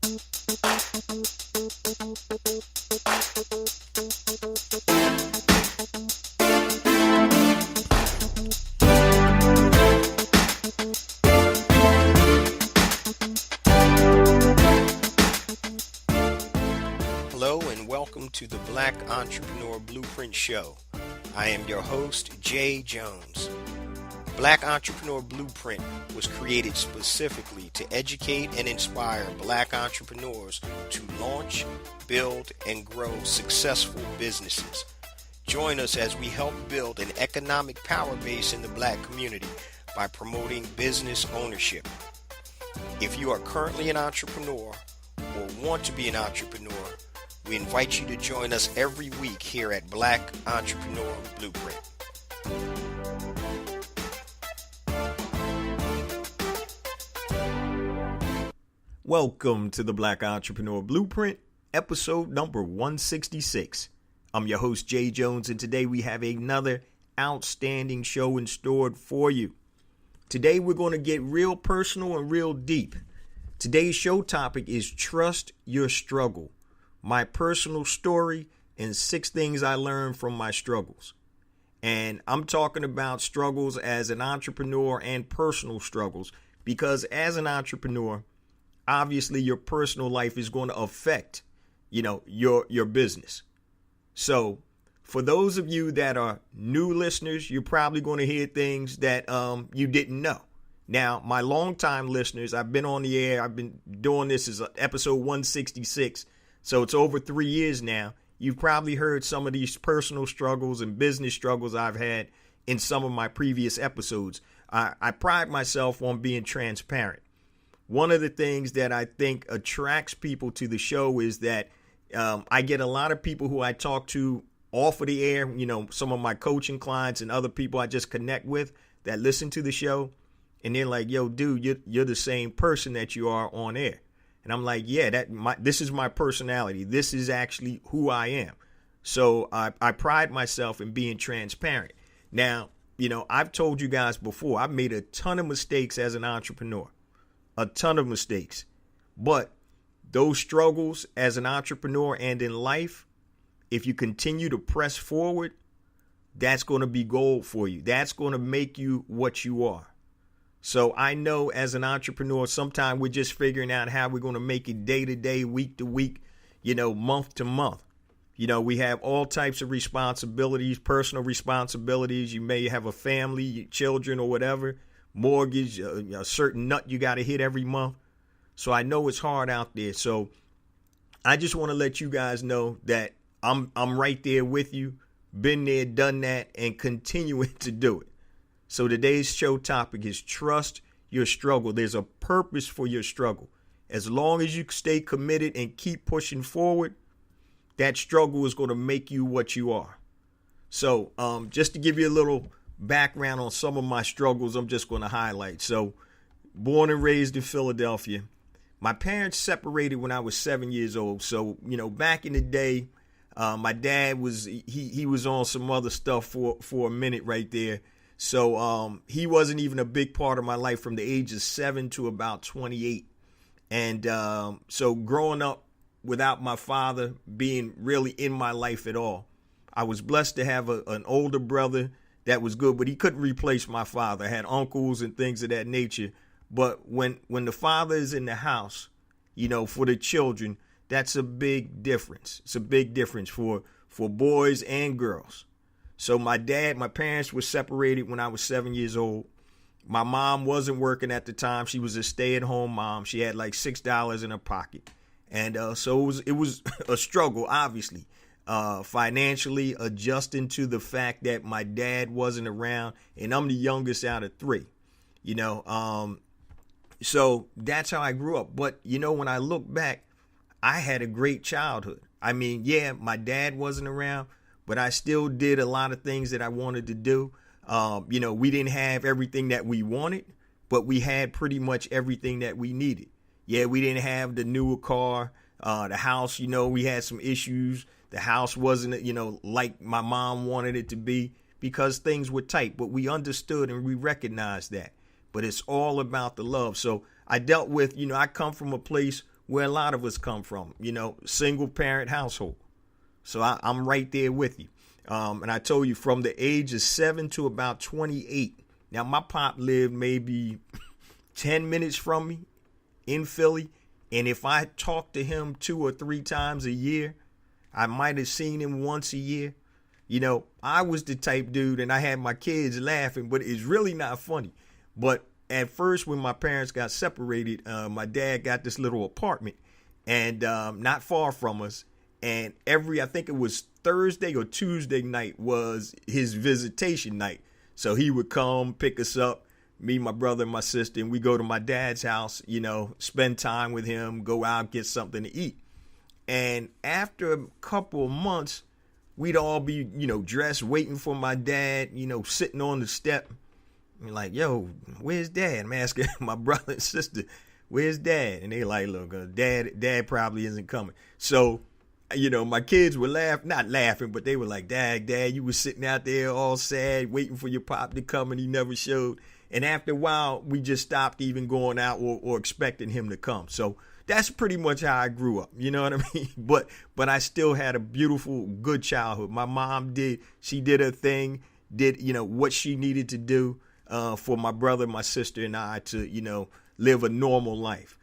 Hello and welcome to the Black Entrepreneur Blueprint Show. I am your host, Jay Jones. Black Entrepreneur Blueprint was created specifically to educate and inspire Black entrepreneurs to launch, build, and grow successful businesses. Join us as we help build an economic power base in the Black community by promoting business ownership. If you are currently an entrepreneur or want to be an entrepreneur, we invite you to join us every week here at Black Entrepreneur Blueprint. Welcome to the Black Entrepreneur Blueprint, episode number 166. I'm your host, Jay Jones, and today we have another outstanding show in store for you. Today we're going to get real personal and real deep. Today's show topic is Trust Your Struggle, my personal story and 6 things I learned from my struggles. And I'm talking about struggles as an entrepreneur and personal struggles because as an entrepreneur, obviously your personal life is going to affect, your business. So for those of you that are new listeners, you're probably going to hear things that you didn't know. Now, my longtime listeners, I've been on the air. I've been doing this as episode 166. So it's over 3 years now. You've probably heard some of these personal struggles and business struggles I've had in some of my previous episodes. I pride myself on being transparent. One of the things that I think attracts people to the show is that I get a lot of people who I talk to off of the air, some of my coaching clients and other people I just connect with that listen to the show. And they're like, yo, dude, you're the same person that you are on air. And I'm like, yeah, this is my personality. This is actually who I am. So I pride myself in being transparent. Now, I've told you guys before, I've made a ton of mistakes as an entrepreneur. A ton of mistakes. But those struggles as an entrepreneur and in life, if you continue to press forward, that's going to be gold for you. That's going to make you what you are. So I know as an entrepreneur, sometimes we're just figuring out how we're going to make it day to day, week to week, month to month. We have all types of responsibilities, personal responsibilities. You may have a family, children or whatever. Mortgage, a certain nut you got to hit every month. So I know it's hard out there. So I just want to let you guys know that I'm right there with you, been there, done that, and continuing to do it. So today's show topic is Trust Your Struggle. There's a purpose for your struggle. As long as you stay committed and keep pushing forward, that struggle is going to make you what you are. So just to give you a little background on some of my struggles, I'm just going to highlight. So born and raised in Philadelphia. My parents separated when I was 7 years old. So, back in the day, my dad was he was on some other stuff for a minute right there. So he wasn't even a big part of my life from the age of 7 to about 28. And so growing up without my father being really in my life at all, I was blessed to have an older brother that was good, but he couldn't replace my father. I had uncles and things of that nature. But when the father is in the house, for the children, that's a big difference. It's a big difference for boys and girls. So my parents were separated when I was 7 years old. My mom wasn't working at the time. She was a stay-at-home mom. She had like $6 in her pocket. And so it was a struggle, obviously. Financially adjusting to the fact that my dad wasn't around and I'm the youngest out of 3, so that's how I grew up. But, when I look back, I had a great childhood. I mean, yeah, my dad wasn't around, but I still did a lot of things that I wanted to do. We didn't have everything that we wanted, but we had pretty much everything that we needed. Yeah, we didn't have the newer car, the house, we had some issues. The house wasn't, like my mom wanted it to be because things were tight, but we understood and we recognized that. But it's all about the love. So I dealt with, I come from a place where a lot of us come from, single parent household. So I'm right there with you. And I told you from the age of 7 to about 28. Now, my pop lived maybe 10 minutes from me in Philly. And if I talked to him 2 or 3 times a year, I might have seen him once a year. I was the type dude, and I had my kids laughing, but it's really not funny. But at first, when my parents got separated, my dad got this little apartment and not far from us. And I think it was Thursday or Tuesday night was his visitation night. So he would come pick us up, me, my brother, and my sister, and we go to my dad's house, spend time with him, go out, get something to eat. And after a couple of months, we'd all be, dressed, waiting for my dad, sitting on the step. And like, yo, where's dad? I'm asking my brother and sister, where's dad? And they like, look, dad probably isn't coming. So, my kids were not laughing, but they were like, Dad, you was sitting out there all sad, waiting for your pop to come, and he never showed. And after a while, we just stopped even going out or expecting him to come. So that's pretty much how I grew up. You know what I mean? But I still had a beautiful, good childhood. My mom she did her thing, did, what she needed to do for my brother, my sister, and I to, live a normal life.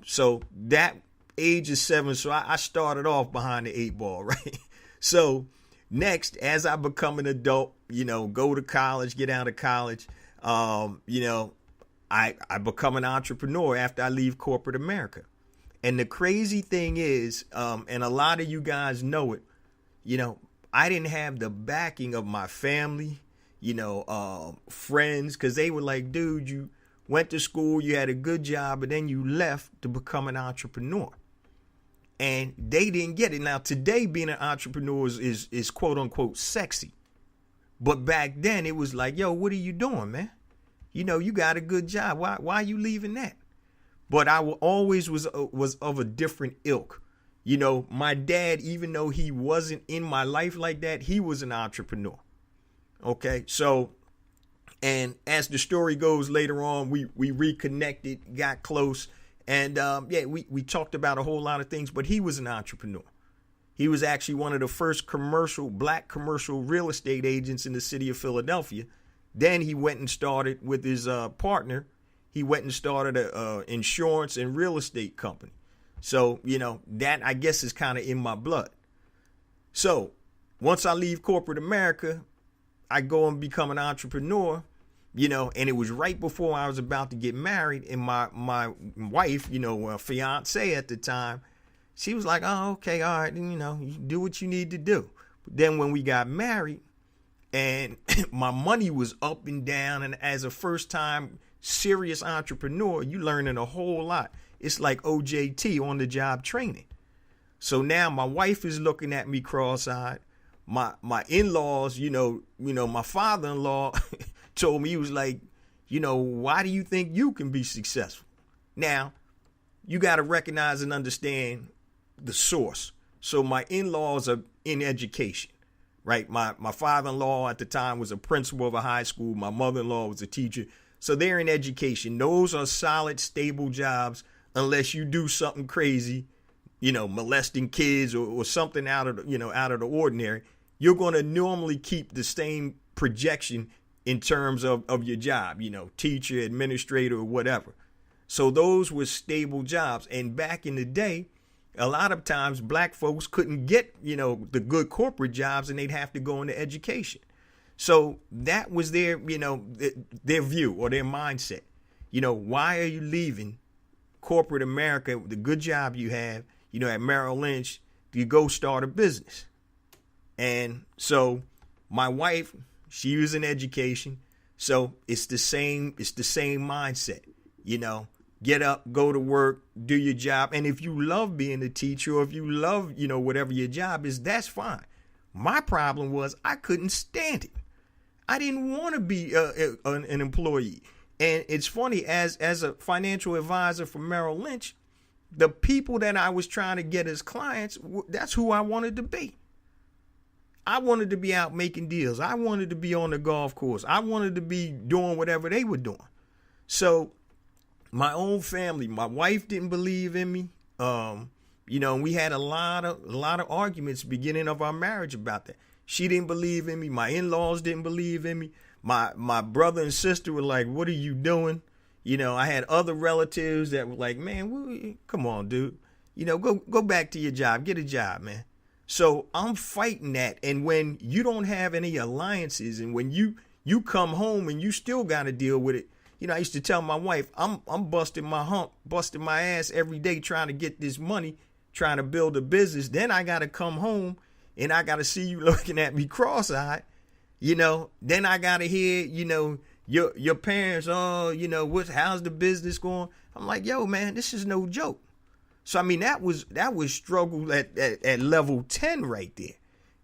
So that age of 7, so I started off behind the 8 ball, right? So next, as I become an adult, go to college, get out of college, I become an entrepreneur after I leave corporate America. And the crazy thing is, and a lot of you guys know it, I didn't have the backing of my family, friends, because they were like, dude, you went to school, you had a good job, but then you left to become an entrepreneur. And they didn't get it. Now, today, being an entrepreneur is quote unquote sexy. But back then, it was like, yo, what are you doing, man? You got a good job. Why are you leaving that? But I always was of a different ilk. My dad, even though he wasn't in my life like that, he was an entrepreneur. Okay, so, and as the story goes later on, we reconnected, got close. And we talked about a whole lot of things, but he was an entrepreneur. He was actually one of the first black commercial real estate agents in the city of Philadelphia. Then he went and started with his partner. He went and started a insurance and real estate company. So, that I guess is kind of in my blood. So once I leave corporate America, I go and become an entrepreneur. And it was right before I was about to get married, and my wife, fiance at the time, she was like, oh, okay, all right, you do what you need to do. But then when we got married and my money was up and down, and as a first time serious entrepreneur, you learning a whole lot. It's like OJT, on the job training. So now my wife is looking at me cross-eyed. My in-laws, my father-in-law told me, he was like, why do you think you can be successful? Now, you got to recognize and understand the source. So my in-laws are in education, right? My father-in-law at the time was a principal of a high school. My mother-in-law was a teacher. So they're in education. Those are solid, stable jobs unless you do something crazy, molesting kids or something out of the ordinary. You're going to normally keep the same projection in terms of your job, teacher, administrator, or whatever. So those were stable jobs. And back in the day, a lot of times black folks couldn't get, the good corporate jobs, and they'd have to go into education. So that was their view or their mindset. Why are you leaving corporate America, the good job you have, at Merrill Lynch, to go start a business? And so my wife, she was in education. So it's the same mindset, get up, go to work, do your job. And if you love being a teacher, or if you love, whatever your job is, that's fine. My problem was I couldn't stand it. I didn't want to be an employee. And it's funny, as a financial advisor for Merrill Lynch, the people that I was trying to get as clients, that's who I wanted to be. I wanted to be out making deals. I wanted to be on the golf course. I wanted to be doing whatever they were doing. So my own family, my wife didn't believe in me. We had a lot of arguments beginning of our marriage about that. She didn't believe in me. My in-laws didn't believe in me. My brother and sister were like, "What are you doing?" I had other relatives that were like, "Man, come on, dude. Go back to your job. Get a job, man." So I'm fighting that. And when you don't have any alliances, and when you come home and you still got to deal with it, I used to tell my wife, I'm busting my ass every day trying to get this money, trying to build a business. Then I got to come home and I got to see you looking at me cross-eyed. Then I got to hear, your parents, how's the business going? I'm like, yo, man, this is no joke. So, I mean, that was struggle at level 10 right there.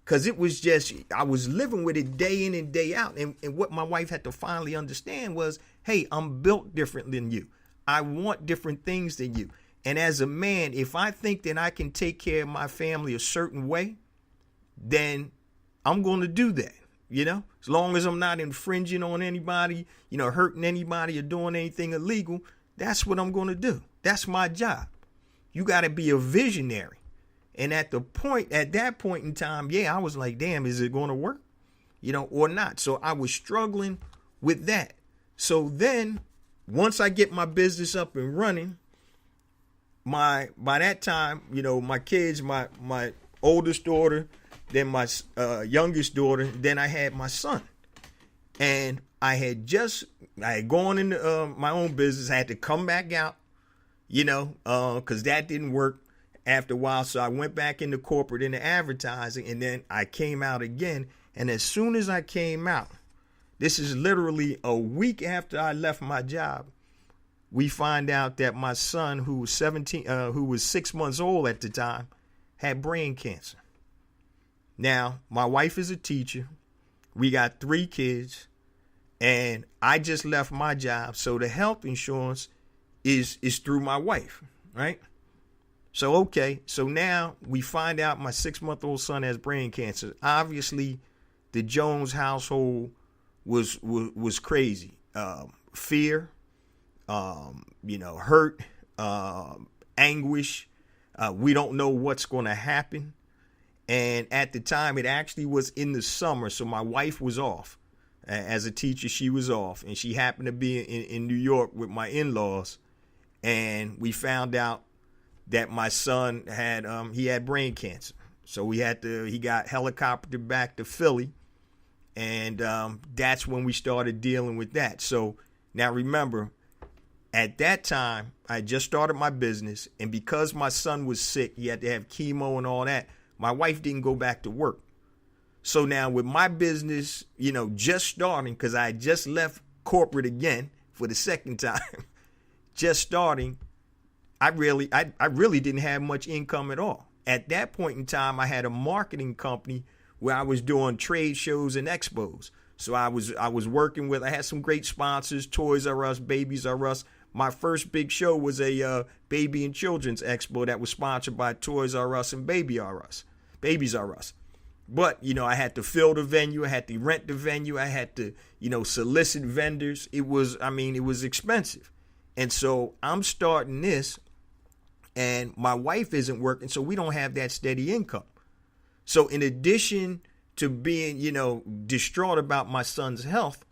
Because it was just, I was living with it day in and day out. And what my wife had to finally understand was, hey, I'm built different than you. I want different things than you. And as a man, if I think that I can take care of my family a certain way, then I'm going to do that. As long as I'm not infringing on anybody, hurting anybody or doing anything illegal, that's what I'm going to do. That's my job. You got to be a visionary. And at that point in time, I was like, damn, is it going to work? Or not. So I was struggling with that. So then once I get my business up and running, by that time, my kids, my oldest daughter, then my youngest daughter, then I had my son. And I had gone into my own business. I had to come back out, because that didn't work after a while. So I went back into corporate, into advertising, and then I came out again. And as soon as I came out, this is literally a week after I left my job, we find out that my son, who was 6 months old at the time, had brain cancer. Now, my wife is a teacher. We got 3 kids, and I just left my job. So the health insurance is through my wife, right? So, okay. So now we find out my 6-month-old son has brain cancer. Obviously, the Jones household was crazy. Fear, hurt, anguish. We don't know what's going to happen. And at the time, it actually was in the summer. So my wife was off. As a teacher, she was off. And she happened to be in New York with my in-laws. And we found out that my son had brain cancer. So he got helicoptered back to Philly. And that's when we started dealing with that. So now remember, at that time, I just started my business. And because my son was sick, he had to have chemo and all that. My wife didn't go back to work. So now with my business, just starting, because I just left corporate again for the second time, just starting, I really didn't have much income at all. At that point in time, I had a marketing company where I was doing trade shows and expos. So I was working with, I had some great sponsors, Toys R Us, Babies R Us. My first big show was a baby and children's expo that was sponsored by Toys R Us and Babies R Us. But, I had to fill the venue. I had to rent the venue. I had to, solicit vendors. It was expensive. And so I'm starting this, and my wife isn't working, so we don't have that steady income. So in addition to being, distraught about my son's health,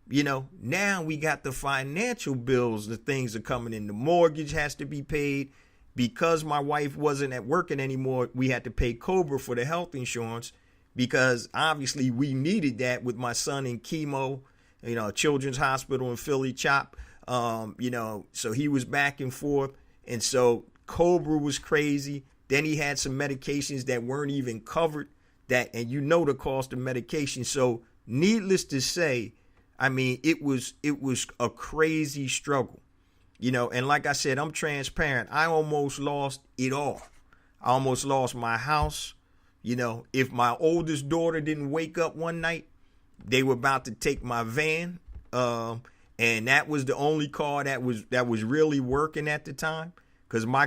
now we got the financial bills, the things are coming in. The mortgage has to be paid. Because my wife wasn't at working anymore, we had to pay Cobra for the health insurance because obviously we needed that with my son in chemo, Children's Hospital in Philly, CHOP, so he was back and forth. And so Cobra was crazy. Then he had some medications that weren't even covered and the cost of medication. So needless to say, it was a crazy struggle. And like I said, I'm transparent. I almost lost it all. I almost lost my house. If my oldest daughter didn't wake up one night, they were about to take my van. And that was the only car that was really working at the time. Because my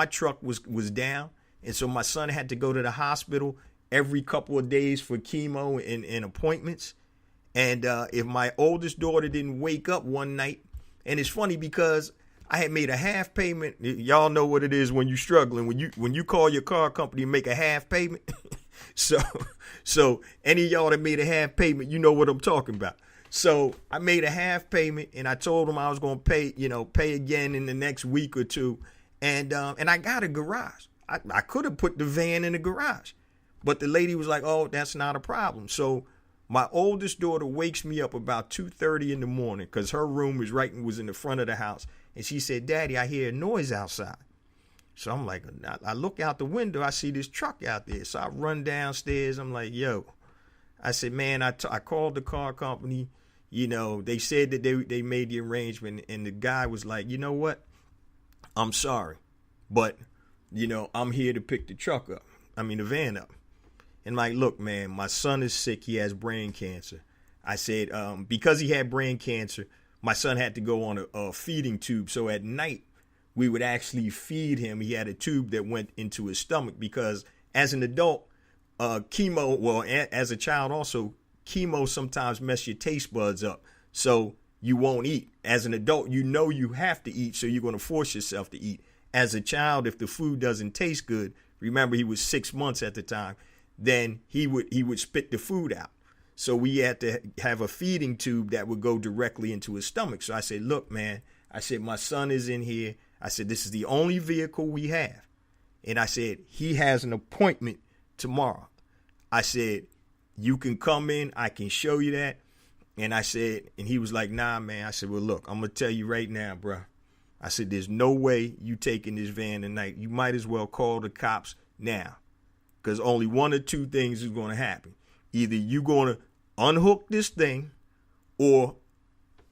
truck was down. And so my son had to go to the hospital every couple of days for chemo and appointments. And if my oldest daughter didn't wake up one night, and it's funny because I had made a half payment. Y'all know what it is when you're struggling. When you call your car company and make a half payment. So any of y'all that made a half payment, you know what I'm talking about. So I made a half payment and I told them I was going to pay again in the next week or two. And I got a garage. I could have put the van in the garage, but the lady was like, oh, that's not a problem. So my oldest daughter wakes me up about 2:30 in the morning because her room was in the front of the house. And she said, Daddy, I hear a noise outside. So I'm like, I look out the window, I see this truck out there. So I run downstairs. I'm like, yo, I said, man, I called the car company. They said that they made the arrangement. And the guy was like, you know what? I'm sorry, but, I'm here to pick the the van up. And like, look, man, my son is sick. He has brain cancer. I said, because he had brain cancer, my son had to go on a feeding tube. So at night, we would actually feed him. He had a tube that went into his stomach because as an adult, as a child also, chemo sometimes mess your taste buds up. So you won't eat. As an adult, you have to eat, so you're going to force yourself to eat. As a child, if the food doesn't taste good, remember he was 6 months at the time, then he would spit the food out. So we had to have a feeding tube that would go directly into his stomach. So I said, look, man, I said, my son is in here. I said, this is the only vehicle we have. And I said, he has an appointment tomorrow. I said, you can come in. I can show you that. And I said, and he was like, nah, man. I said, well, look, I'm going to tell you right now, bro. I said, there's no way you taking this van tonight. You might as well call the cops now. Because only one or two things is going to happen. Either you going to unhook this thing or,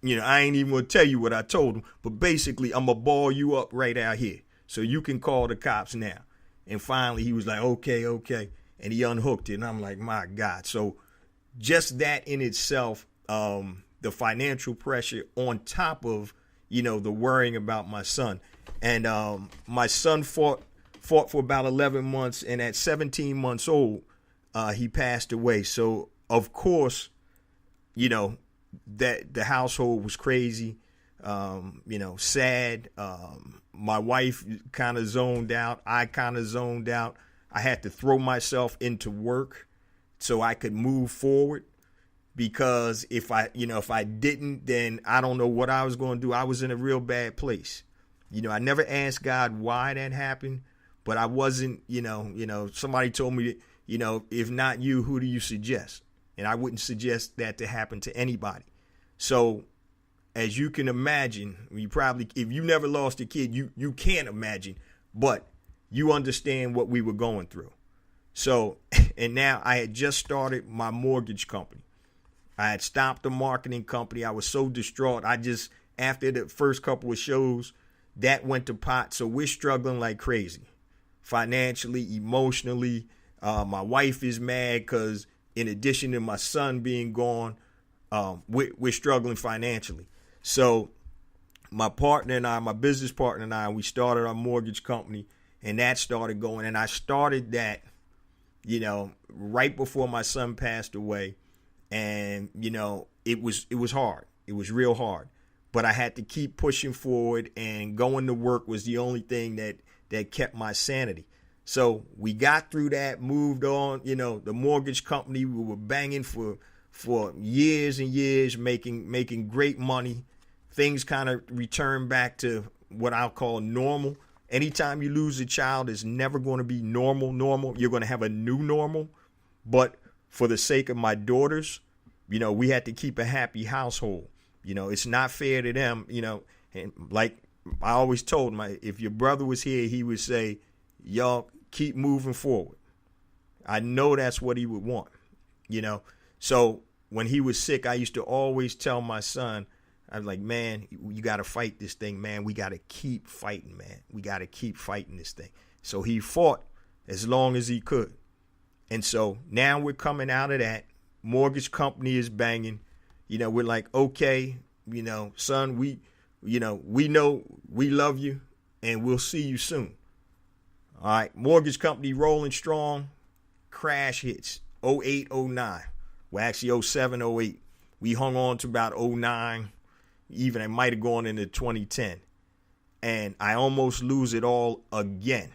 I ain't even going to tell you what I told him. But basically, I'm going to ball you up right out here. So you can call the cops now. And finally, he was like, okay. And he unhooked it. And I'm like, my God. So just that in itself, the financial pressure on top of, the worrying about my son. And my son fought for about 11 months. And at 17 months old, he passed away. So, of course, that the household was crazy, sad. My wife kind of zoned out. I kind of zoned out. I had to throw myself into work so I could move forward, because if I didn't, then I don't know what I was going to do. I was in a real bad place. I never asked God why that happened, but I wasn't, somebody told me, if not you, who do you suggest? And I wouldn't suggest that to happen to anybody. So as you can imagine, if you never lost a kid, you can't imagine, but you understand what we were going through. So, and now I had just started my mortgage company. I had stopped the marketing company. I was so distraught. After the first couple of shows, that went to pot. So we're struggling like crazy, financially, emotionally. My wife is mad because in addition to my son being gone, we're struggling financially. So my business partner and I, we started our mortgage company, and that started going. And I started that, right before my son passed away. And, it was hard. It was real hard. But I had to keep pushing forward, and going to work was the only thing that kept my sanity. So we got through that, moved on. The mortgage company, we were banging for years and years, making great money. Things kind of returned back to what I'll call normal. Anytime you lose a child, it's never going to be normal. You're going to have a new normal. But for the sake of my daughters, we had to keep a happy household. It's not fair to them, and like I always told them, if your brother was here, he would say, y'all keep moving forward. I know that's what he would want, So when he was sick, I used to always tell my son, I was like, man, you got to fight this thing, man. We got to keep fighting, man. We got to keep fighting this thing. So he fought as long as he could. And so now we're coming out of that. Mortgage company is banging. We're like, okay, son, we know we love you and we'll see you soon. All right. Mortgage company rolling strong. Crash hits 08, 09. Well, actually 07, 08. We hung on to about 09. Even it might have gone into 2010. and I almost lose it all again.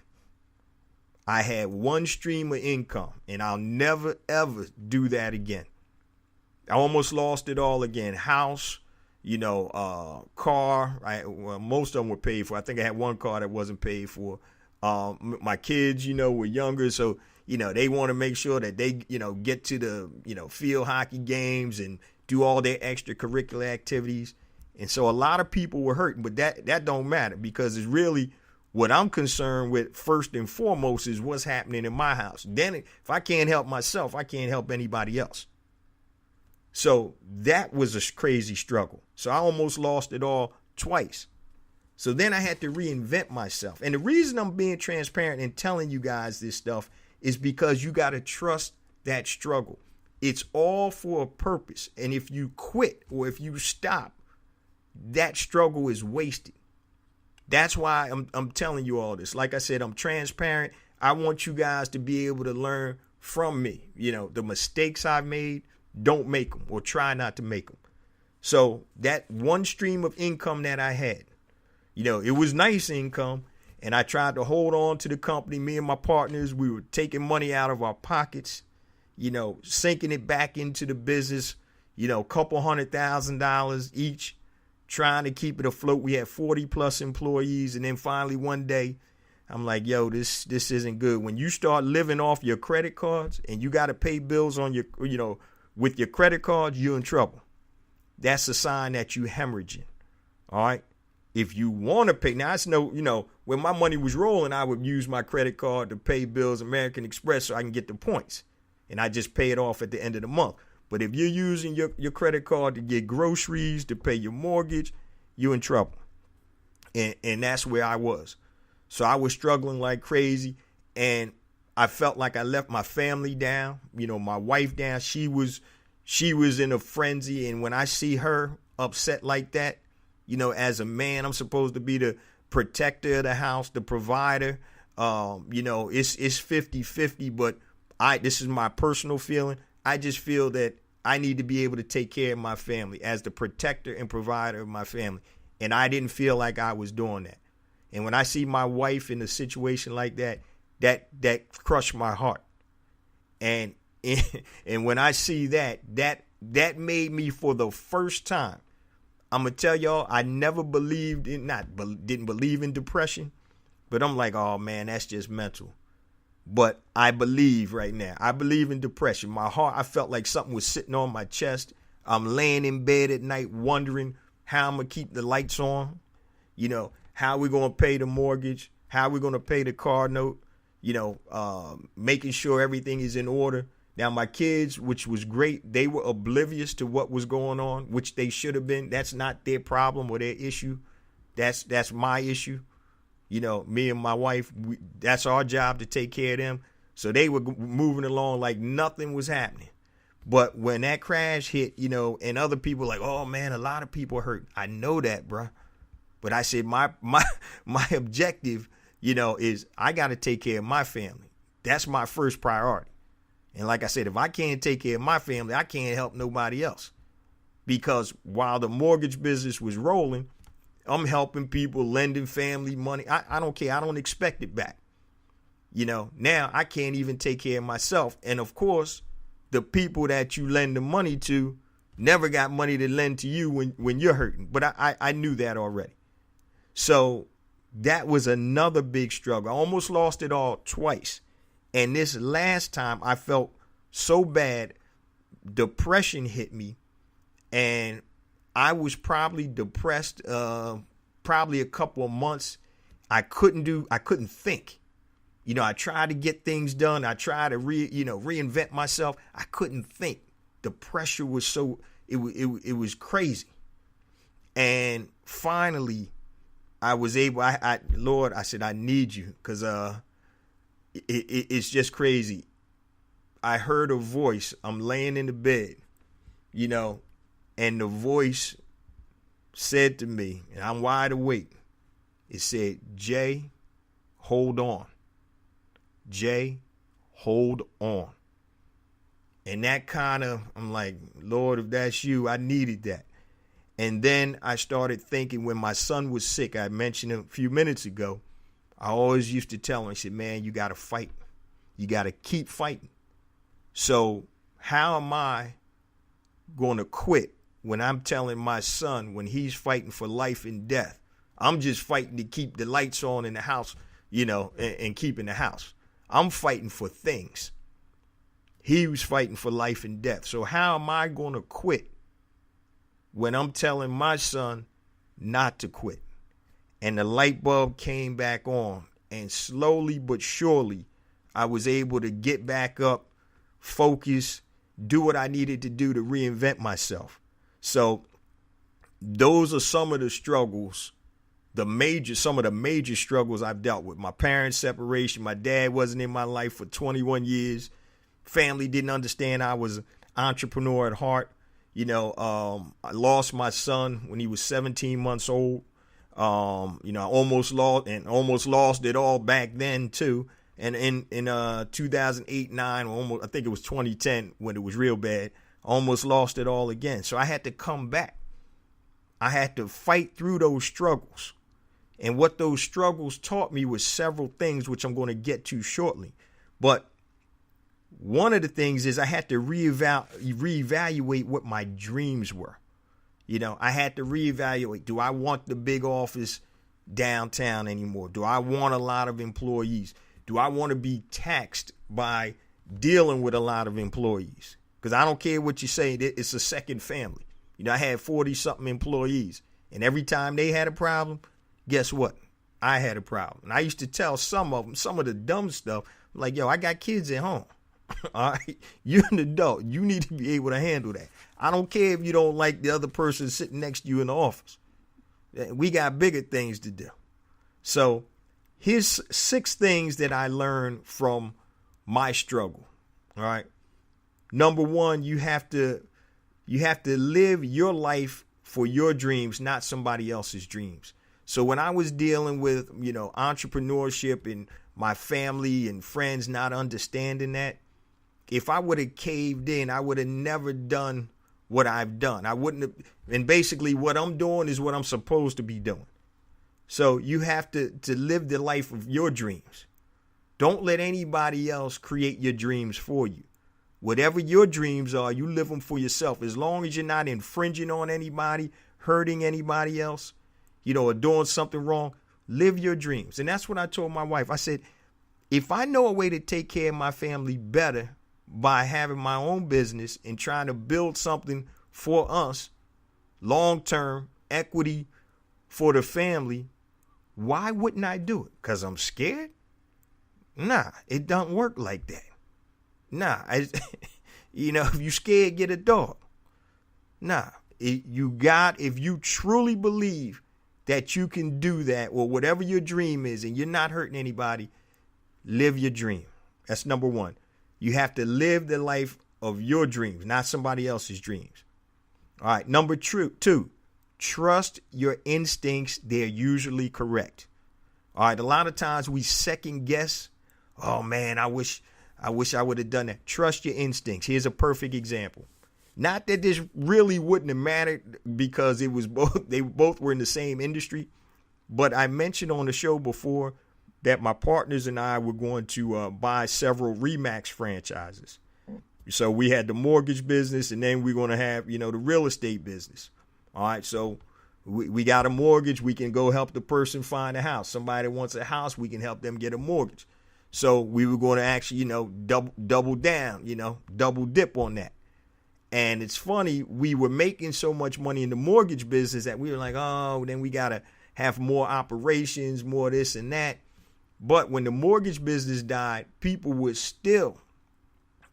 I had one stream of income, and I'll never, ever do that again. I almost lost it all again. House, car. Well, most of them were paid for. I think I had one car that wasn't paid for. My kids, were younger, so they want to make sure that they, get to the, field hockey games and do all their extracurricular activities. And so a lot of people were hurting, but that don't matter, because it's really what I'm concerned with first and foremost is what's happening in my house. Then if I can't help myself, I can't help anybody else. So that was a crazy struggle. So I almost lost it all twice. So then I had to reinvent myself. And the reason I'm being transparent and telling you guys this stuff is because you got to trust that struggle. It's all for a purpose. And if you quit or if you stop, that struggle is wasted. That's why I'm telling you all this. Like I said, I'm transparent. I want you guys to be able to learn from me. The mistakes I've made, don't make them, or try not to make them. So that one stream of income that I had, it was nice income, and I tried to hold on to the company. Me and my partners, we were taking money out of our pockets, sinking it back into the business, a couple $100,000 each, trying to keep it afloat. We had 40 plus employees. And then finally one day I'm like, yo, this isn't good. When you start living off your credit cards and you got to pay bills on your, with your credit cards, you're in trouble. That's a sign that you hemorrhaging. All right. If you want to pay, now I know, when my money was rolling, I would use my credit card to pay bills, American Express, so I can get the points. And I just pay it off at the end of the month. But if you're using your credit card to get groceries, to pay your mortgage, you're in trouble. And that's where I was. So I was struggling like crazy. And I felt like I left my family down, my wife down. She was in a frenzy. And when I see her upset like that, as a man, I'm supposed to be the protector of the house, the provider. It's 50-50, but this is my personal feeling. I just feel that I need to be able to take care of my family as the protector and provider of my family. And I didn't feel like I was doing that. And when I see my wife in a situation like that, that crushed my heart. And when I see that made me, for the first time, I'm going to tell y'all, I never didn't believe in depression, but I'm like, oh man, that's just mental. But I believe right now. I believe in depression. My heart, I felt like something was sitting on my chest. I'm laying in bed at night wondering how I'm going to keep the lights on. How we going to pay the mortgage, how we going to pay the car note, making sure everything is in order. Now, my kids, which was great, they were oblivious to what was going on, which they should have been. That's not their problem or their issue. That's my issue. Me and my wife, that's our job to take care of them. So they were moving along like nothing was happening. But when that crash hit, and other people like, oh man, a lot of people are hurt. I know that, bro. But I said my objective, is I got to take care of my family. That's my first priority. And like I said, if I can't take care of my family, I can't help nobody else. Because while the mortgage business was rolling, I'm helping people, lending family money. I don't care. I don't expect it back. Now I can't even take care of myself. And of course, the people that you lend the money to never got money to lend to you when you're hurting. But I knew that already. So that was another big struggle. I almost lost it all twice. And this last time I felt so bad, depression hit me, and I was probably depressed, probably a couple of months. I couldn't think. I tried to get things done. I tried to reinvent myself. I couldn't think. The pressure was it was crazy. And finally, I was able, Lord, I said, I need you, because it's just crazy. I heard a voice. I'm laying in the bed, and the voice said to me, and I'm wide awake. It said, Jay, hold on. Jay, hold on. And that I'm like, Lord, if that's you, I needed that. And then I started thinking when my son was sick, I mentioned a few minutes ago, I always used to tell him, I said, man, you got to fight. You got to keep fighting. So how am I going to quit when I'm telling my son when he's fighting for life and death? I'm just fighting to keep the lights on in the house, and keeping the house. I'm fighting for things. He was fighting for life and death. So how am I going to quit when I'm telling my son not to quit? And the light bulb came back on, and slowly but surely I was able to get back up, focus, do what I needed to do to reinvent myself. So those are some of the struggles, some of the major struggles I've dealt with. My parents' separation. My dad wasn't in my life for 21 years. Family didn't understand I was an entrepreneur at heart. I lost my son when he was 17 months old. I almost lost it all back then too. And in 2008-9, I think it was 2010 when it was real bad, I almost lost it all again. So I had to come back. I had to fight through those struggles. And what those struggles taught me was several things, which I'm going to get to shortly. But one of the things is I had to reevaluate what my dreams were. I had to reevaluate. Do I want the big office downtown anymore? Do I want a lot of employees? Do I want to be taxed by dealing with a lot of employees? Because I don't care what you say, it's a second family. I had 40-something employees, and every time they had a problem, guess what? I had a problem. And I used to tell some of them, some of the dumb stuff, like, yo, I got kids at home. All right, you're an adult. You need to be able to handle that. I don't care if you don't like the other person sitting next to you in the office. We got bigger things to do. So here's 6 things that I learned from my struggle. All right. Number 1, you have to live your life for your dreams, not somebody else's dreams. So when I was dealing with, entrepreneurship and my family and friends not understanding that, if I would have caved in, I would have never done what I've done. I wouldn't have. And basically what I'm doing is what I'm supposed to be doing. So you have to live the life of your dreams. Don't let anybody else create your dreams for you. Whatever your dreams are, you live them for yourself. As long as you're not infringing on anybody, hurting anybody else, or doing something wrong, live your dreams. And that's what I told my wife. I said, if I know a way to take care of my family better by having my own business and trying to build something for us, long-term equity for the family, why wouldn't I do it? Because I'm scared? Nah, it don't work like that. Nah, if you scared, get a dog. Nah, if you truly believe that you can do that, or whatever your dream is, and you're not hurting anybody, live your dream. That's number 1. You have to live the life of your dreams, not somebody else's dreams. All right. Number 2, trust your instincts. They're usually correct. All right. A lot of times we second guess. Oh man, I wish I would have done that. Trust your instincts. Here's a perfect example. Not that this really wouldn't have mattered because they both were in the same industry, but I mentioned on the show before that my partners and I were going to buy several RE/MAX franchises. So we had the mortgage business, and then we're going to have, the real estate business. All right. So we got a mortgage. We can go help the person find a house. Somebody wants a house. We can help them get a mortgage. So we were going to actually, double down, double dip on that. And it's funny, we were making so much money in the mortgage business that we were like, oh, then we got to have more operations, more this and that. But when the mortgage business died, people were still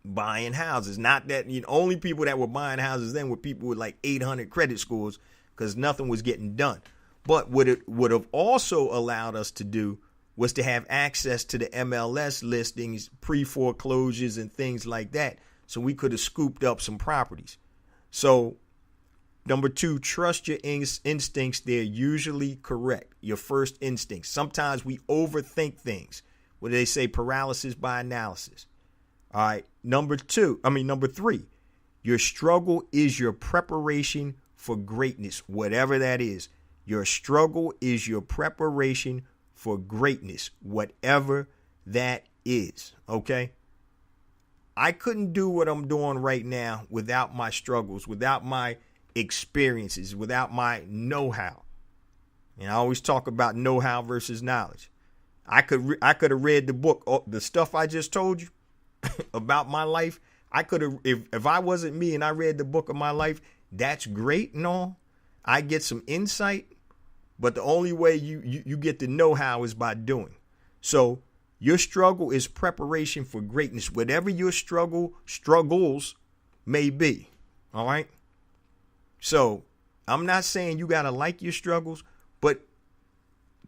buying houses. Not that only people that were buying houses then were people with like 800 credit scores because nothing was getting done. But what it would have also allowed us to do was to have access to the MLS listings, pre-foreclosures and things like that. So we could have scooped up some properties. So number 2, trust your instincts. They're usually correct. Your first instincts. Sometimes we overthink things. What do they say? Paralysis by analysis. All right. Number 3, your struggle is your preparation for greatness, whatever that is. Your struggle is your preparation for greatness, whatever that is. Okay? I couldn't do what I'm doing right now without my struggles, without my experiences, without my know-how. And I always talk about know-how versus knowledge. I could have read the book, the stuff I just told you about my life. I could have, if I wasn't me and I read the book of my life, that's great and all. I get some insight, but the only way you get the know-how is by doing. So your struggle is preparation for greatness, whatever your struggles may be. All right. So I'm not saying you got to like your struggles, but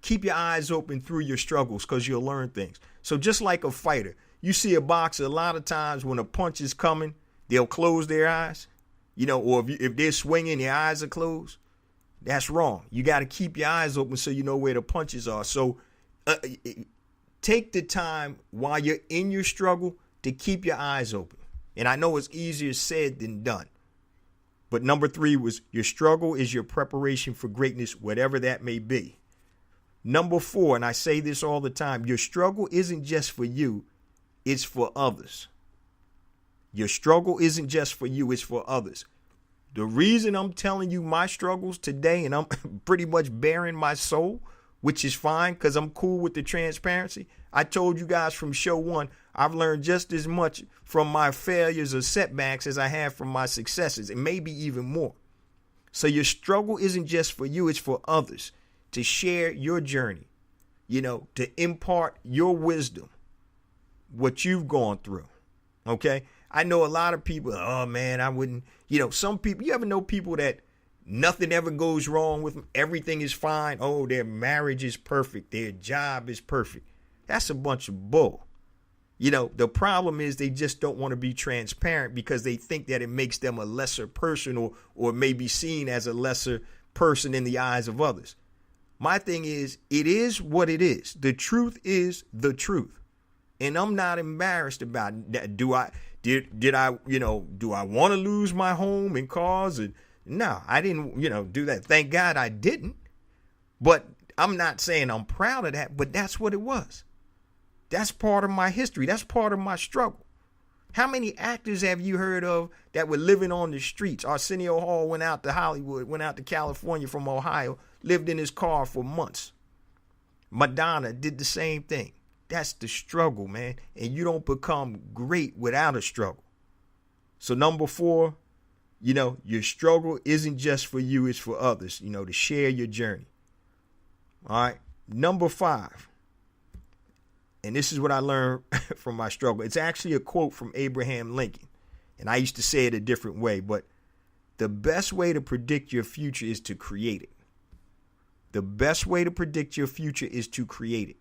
keep your eyes open through your struggles because you'll learn things. So just like a fighter, you see a boxer, a lot of times when a punch is coming, they'll close their eyes, or if they're swinging, their eyes are closed. That's wrong. You got to keep your eyes open so you know where the punches are. So take the time while you're in your struggle to keep your eyes open. And I know it's easier said than done. But number 3 was your struggle is your preparation for greatness, whatever that may be. Number 4, and I say this all the time, your struggle isn't just for you, it's for others. Your struggle isn't just for you, it's for others. The reason I'm telling you my struggles today, and I'm pretty much bearing my soul, which is fine because I'm cool with the transparency. I told you guys from show 1, I've learned just as much from my failures or setbacks as I have from my successes, and maybe even more. So your struggle isn't just for you, it's for others. To share your journey, to impart your wisdom, what you've gone through. Okay. I know a lot of people, oh man, I wouldn't, some people, you ever know people that nothing ever goes wrong with them? Everything is fine. Oh, their marriage is perfect. Their job is perfect. That's a bunch of bull. The problem is they just don't want to be transparent because they think that it makes them a lesser person or may be seen as a lesser person in the eyes of others. My thing is, it is what it is. The truth is the truth. And I'm not embarrassed about that. Do I want to lose my home and cars? And no, I didn't, do that. Thank God I didn't. But I'm not saying I'm proud of that, but that's what it was. That's part of my history. That's part of my struggle. How many actors have you heard of that were living on the streets? Arsenio Hall went out to Hollywood, went out to California from Ohio, lived in his car for months. Madonna did the same thing. That's the struggle, man. And you don't become great without a struggle. So number 4, your struggle isn't just for you, it's for others, to share your journey. All right. Number 5. And this is what I learned from my struggle. It's actually a quote from Abraham Lincoln. And I used to say it a different way, but the best way to predict your future is to create it. The best way to predict your future is to create it.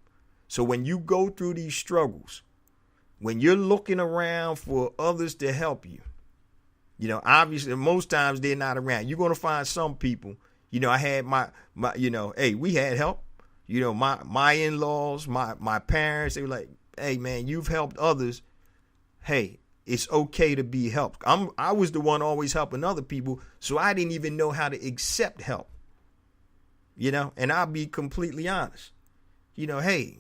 So when you go through these struggles, when you're looking around for others to help you, obviously most times they're not around. You're going to find some people, I had my hey, we had help. My in-laws, my parents, they were like, hey, man, you've helped others. Hey, it's okay to be helped. I was the one always helping other people, so I didn't even know how to accept help. And I'll be completely honest. Hey,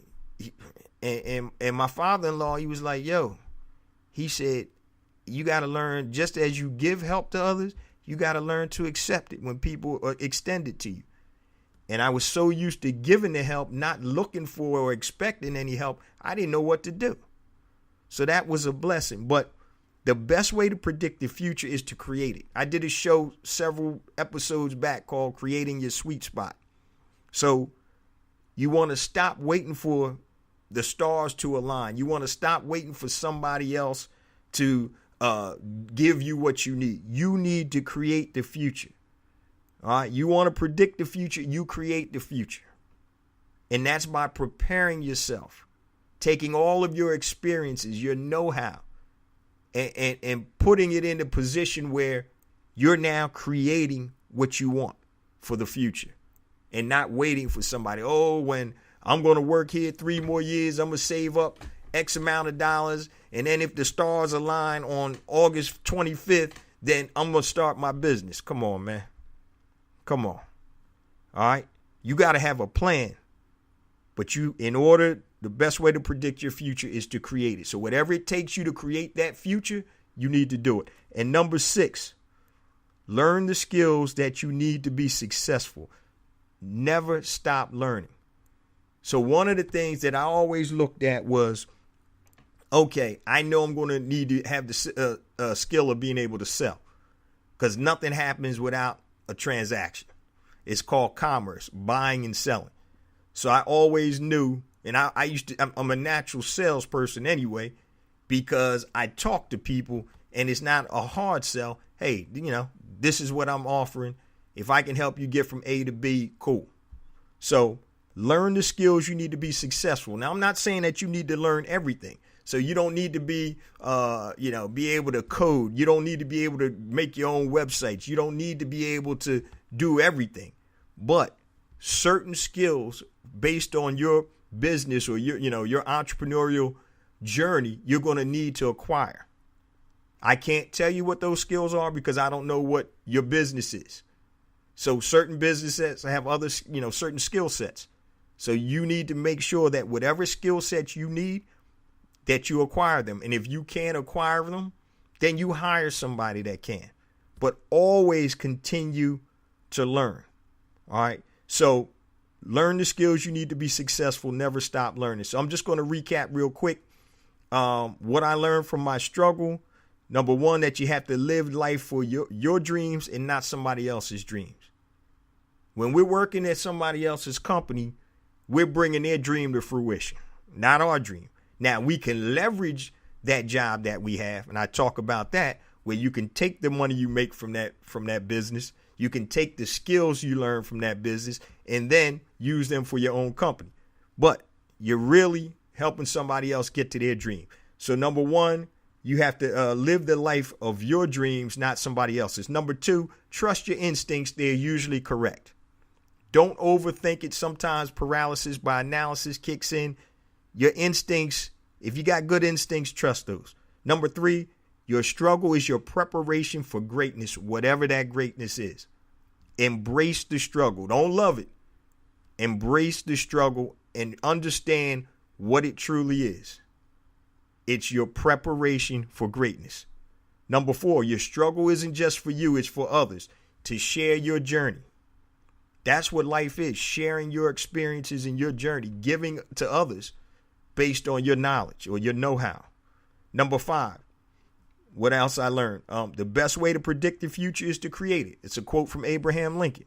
and my father-in-law, he was like, yo, he said, you got to learn, just as you give help to others, you got to learn to accept it when people extend it to you. And I was so used to giving the help, not looking for or expecting any help, I didn't know what to do. So that was a blessing. But the best way to predict the future is to create it. I did a show several episodes back called Creating Your Sweet Spot. So you want to stop waiting for the stars to align. You want to stop waiting for somebody else to give you what you need. You need to create the future. All right. You want to predict the future. You create the future. And that's by preparing yourself, taking all of your experiences, your know-how, and putting it in a position where you're now creating what you want for the future and not waiting for somebody. Oh, when I'm going to work here 3 more years, I'm going to save up X amount of dollars. And then if the stars align on August 25th, then I'm going to start my business. Come on, man. Come on. All right. You got to have a plan. But the best way to predict your future is to create it. So whatever it takes you to create that future, you need to do it. And number 6, learn the skills that you need to be successful. Never stop learning. So one of the things that I always looked at was, okay, I know I'm going to need to have the skill of being able to sell, because nothing happens without a transaction. It's called commerce, buying and selling. So I always knew, and I'm a natural salesperson anyway, because I talk to people and it's not a hard sell. Hey, this is what I'm offering. If I can help you get from A to B, cool. So learn the skills you need to be successful. Now, I'm not saying that you need to learn everything. So you don't need to be able to code. You don't need to be able to make your own websites. You don't need to be able to do everything. But certain skills based on your business or your entrepreneurial journey, you're going to need to acquire. I can't tell you what those skills are because I don't know what your business is. So certain businesses have other, certain skill sets. So you need to make sure that whatever skill sets you need, that you acquire them. And if you can't acquire them, then you hire somebody that can. But always continue to learn. All right. So learn the skills you need to be successful. Never stop learning. So I'm just going to recap real quick what I learned from my struggle. Number 1, that you have to live life for your dreams and not somebody else's dreams. When we're working at somebody else's company, we're bringing their dream to fruition, not our dream. Now, we can leverage that job that we have, and I talk about that, where you can take the money you make from that business, you can take the skills you learn from that business, and then use them for your own company. But you're really helping somebody else get to their dream. So number 1, you have to live the life of your dreams, not somebody else's. Number 2, trust your instincts. They're usually correct. Don't overthink it. Sometimes paralysis by analysis kicks in. Your instincts, if you got good instincts, trust those. Number 3, your struggle is your preparation for greatness, whatever that greatness is. Embrace the struggle. Don't love it. Embrace the struggle and understand what it truly is. It's your preparation for greatness. Number 4, your struggle isn't just for you, it's for others to share your journey. That's what life is, sharing your experiences and your journey, giving to others based on your knowledge or your know-how. Number 5, what else I learned? The best way to predict the future is to create it. It's a quote from Abraham Lincoln.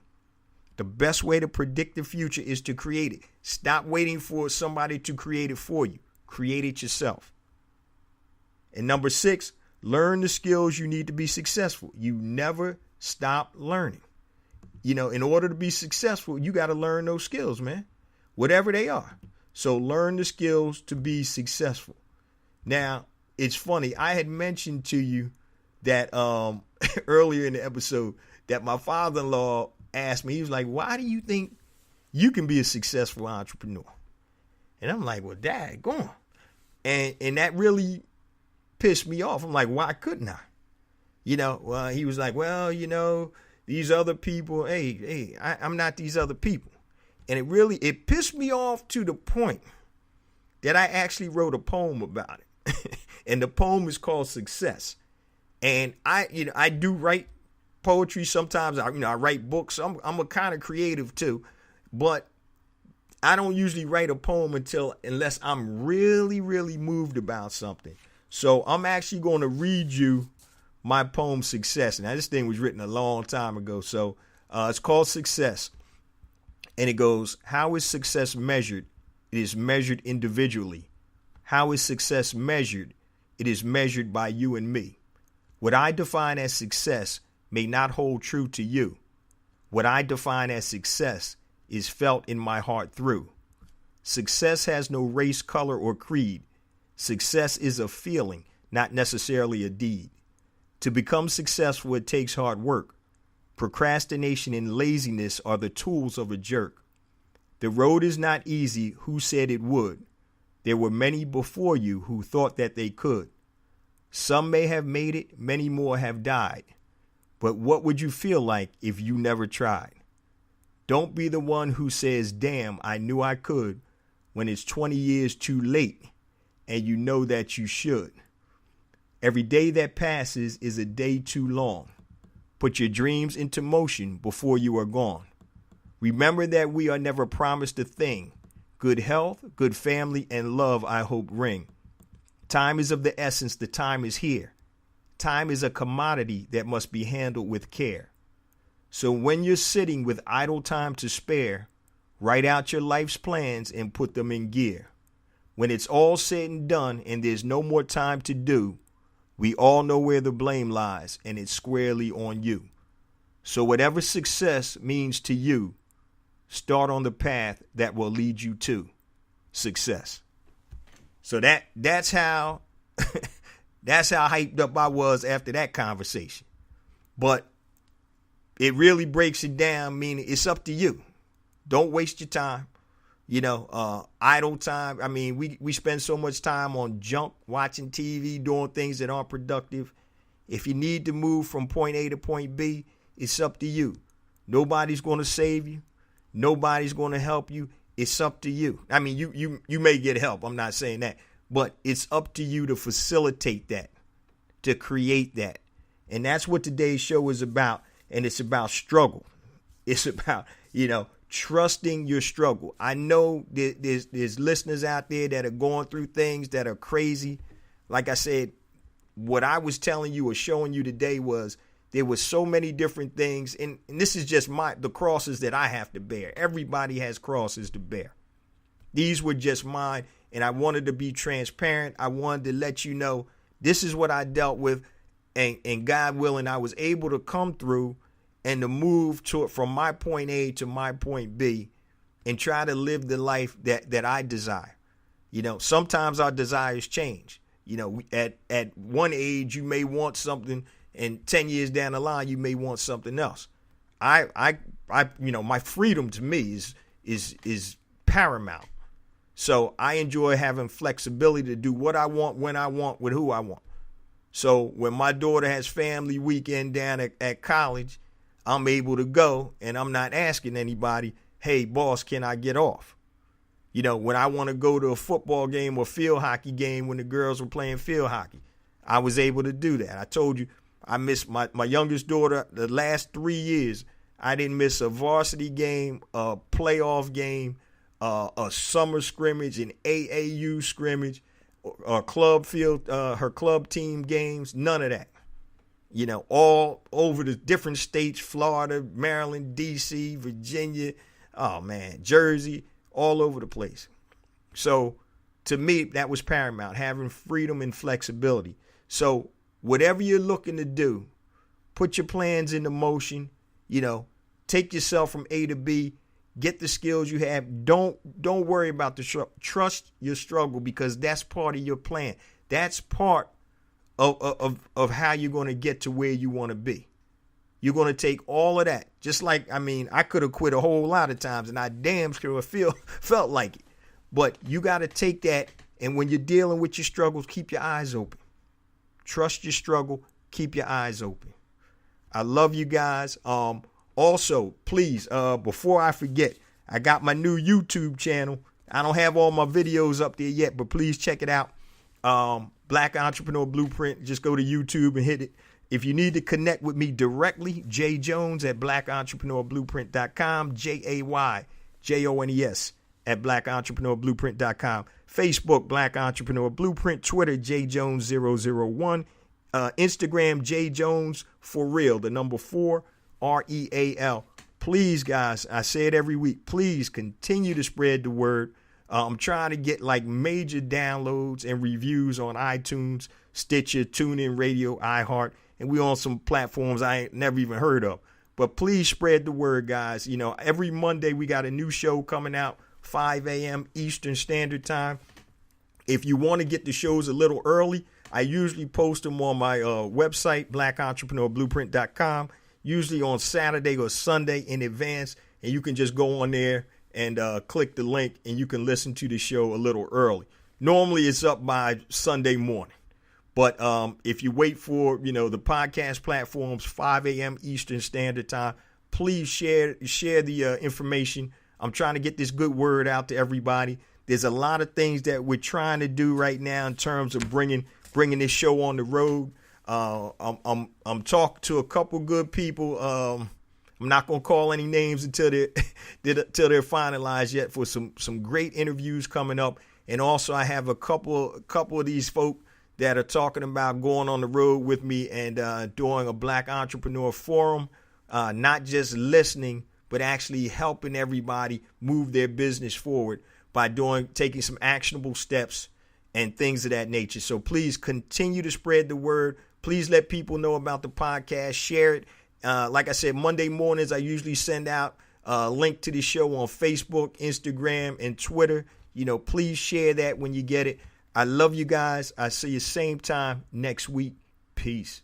The best way to predict the future is to create it. Stop waiting for somebody to create it for you. Create it yourself. And number 6, learn the skills you need to be successful. You never stop learning. In order to be successful, you got to learn those skills, man, whatever they are. So learn the skills to be successful. Now, it's funny. I had mentioned to you that earlier in the episode that my father-in-law asked me, he was like, why do you think you can be a successful entrepreneur? And I'm like, well, Dad, go on. And that really pissed me off. I'm like, why couldn't I? Well, he was like, well, these other people, I'm not these other people. And it pissed me off to the point that I actually wrote a poem about it. And the poem is called Success. And I do write poetry. Sometimes I write books. I'm a kind of creative too, but I don't usually write a poem unless I'm really, really moved about something. So I'm actually going to read you my poem Success. Now, this thing was written a long time ago. So it's called Success. And it goes, how is success measured? It is measured individually. How is success measured? It is measured by you and me. What I define as success may not hold true to you. What I define as success is felt in my heart through. Success has no race, color, or creed. Success is a feeling, not necessarily a deed. To become successful, it takes hard work. Procrastination and laziness are the tools of a jerk. The road is not easy. Who said it would? There were many before you who thought that they could. Some may have made it, many more have died. But what would you feel like if you never tried? Don't be the one who says, damn, I knew I could, when it's 20 years too late and you know that you should. Every day that passes is a day too long. Put your dreams into motion before you are gone. Remember that we are never promised a thing. Good health, good family, and love I hope ring. Time is of the essence, the time is here. Time is a commodity that must be handled with care. So when you're sitting with idle time to spare, write out your life's plans and put them in gear. When it's all said and done and there's no more time to do, we all know where the blame lies, and it's squarely on you. So whatever success means to you, start on the path that will lead you to success. So that's how that's how hyped up I was after that conversation. But it really breaks it down, meaning it's up to you. Don't waste your time. Idle time. I mean, we spend so much time on junk, watching TV, doing things that aren't productive. If you need to move from point A to point B, it's up to you. Nobody's going to save you. Nobody's going to help you. It's up to you. I mean, you may get help. I'm not saying that. But it's up to you to facilitate that, to create that. And that's what today's show is about. And it's about struggle. It's about, trusting your struggle. I know there's listeners out there that are going through things that are crazy. Like I said, what I was telling you or showing you today was there was so many different things. And this is just the crosses that I have to bear. Everybody has crosses to bear. These were just mine. And I wanted to be transparent. I wanted to let you know this is what I dealt with. And God willing, I was able to come through and to move from my point A to my point B and try to live the life that I desire. Sometimes our desires change. At one age, you may want something, and 10 years down the line, you may want something else. My freedom to me is paramount. So I enjoy having flexibility to do what I want, when I want, with who I want. So when my daughter has family weekend down at college, I'm able to go, and I'm not asking anybody, hey, boss, can I get off? When I want to go to a football game or field hockey game when the girls were playing field hockey, I was able to do that. I told you I missed my youngest daughter the last 3 years. I didn't miss a varsity game, a playoff game, a summer scrimmage, an AAU scrimmage, or club field, her club team games, none of that. All over the different states, Florida, Maryland, D.C., Virginia, Jersey, all over the place. So to me, that was paramount, having freedom and flexibility. So whatever you're looking to do, put your plans into motion, take yourself from A to B, get the skills you have. Don't worry about the struggle. Trust your struggle, because that's part of your plan. That's part of how you're going to get to where you want to be. You're going to take all of that. Just like, I could have quit a whole lot of times, and I damn sure felt like it. But you got to take that, and when you're dealing with your struggles, keep your eyes open. Trust your struggle. Keep your eyes open. I love you guys. Also, please, before I forget, I got my new YouTube channel. I don't have all my videos up there yet, but please check it out. Black Entrepreneur Blueprint. Just go to YouTube and hit it. If you need to connect with me directly, Jay Jones at blackentrepreneurblueprint.com, JAYJONES at blackentrepreneurblueprint.com, Facebook, Black Entrepreneur Blueprint, Twitter, JJones001, Instagram, Jay Jones for real, the number 4, REAL. Please, guys, I say it every week, please continue to spread the word. I'm trying to get major downloads and reviews on iTunes, Stitcher, TuneIn Radio, iHeart, and we on some platforms I ain't never even heard of. But please spread the word, guys. Every Monday we got a new show coming out, 5 a.m. Eastern Standard Time. If you want to get the shows a little early, I usually post them on my website, blackentrepreneurblueprint.com, usually on Saturday or Sunday in advance, and you can just go on there and click the link, and you can listen to the show a little early. Normally it's up by Sunday morning. But if you wait for, the podcast platforms, 5 a.m. Eastern Standard Time, please share the information. I'm trying to get this good word out to everybody. There's a lot of things that we're trying to do right now in terms of bringing this show on the road. I'm talking to a couple good people. I'm not gonna call any names until they're finalized yet, for some great interviews coming up. And also I have a couple of these folk that are talking about going on the road with me and doing a Black Entrepreneur Forum, not just listening, but actually helping everybody move their business forward by taking some actionable steps and things of that nature. So please continue to spread the word. Please let people know about the podcast. Share it. Like I said, Monday mornings, I usually send out a link to the show on Facebook, Instagram, and Twitter. Please share that when you get it. I love you guys. I see you same time next week. Peace.